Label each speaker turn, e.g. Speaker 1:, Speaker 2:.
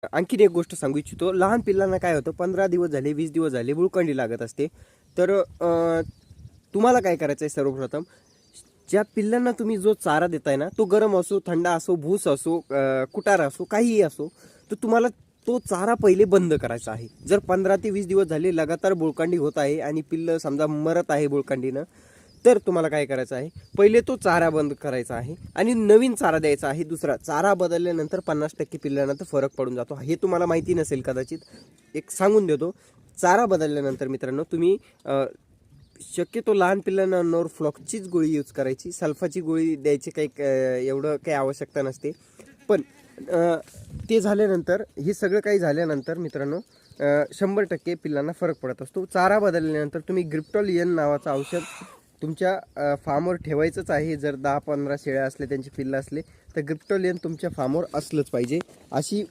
Speaker 1: आणखीन एक गोष्ट सांगू इच्छितो. लहान पिल्लांना काय होतं, 15 दिवस झाले, 20 दिवस झाले, गुळकंडी लागत असते. तर तुम्हाला काय करायचं आहे, सर्वप्रथम ज्या पिल्लांना तुम्ही जो चारा देताय ना, तो गरम असो, थंड असो, भूस असो, कुटार असो, काहीही असो, तर तुम्हाला तो चारा पहिले बंद करायचा आहे. जर 15 ते 20 दिवस झाले लगातार बुळकांडी होत आहे आणि पिल्लं समजा मरत आहे बुळकांडीनं, तर तुम्हाला काय करायचं आहे, पहिले तो चारा बंद करायचा आहे आणि नवीन चारा द्यायचा आहे. दुसरा चारा बदलल्यानंतर 50% पिल्लांना तर फरक पडून जातो. हे तुम्हाला माहिती नसेल कदाचित, एक सांगून देतो. चारा बदलल्यानंतर मित्रांनो तुम्ही शक्यतो लहान पिल्लांना नॉरफ्लॉक्सचीच गोळी यूज करायची. सल्फाची गोळी द्यायची काही एवढं काही आवश्यकता नसते. पण ते झाल्यानंतर, हे सगळं काही झाल्यानंतर मित्रांनो 100% पिल्लांना फरक पडत असतो. चारा बदलल्यानंतर तुम्ही ग्रिप्टॉलियन नावाचं औषध तुमच्या फार्मवर ठेवायचंच आहे. जर 10-15 शेळ्या असले, त्यांची पिल्लं असले, तर ग्रिप्टॉलियन तुमच्या फार्मवर असलंच पाहिजे. अशी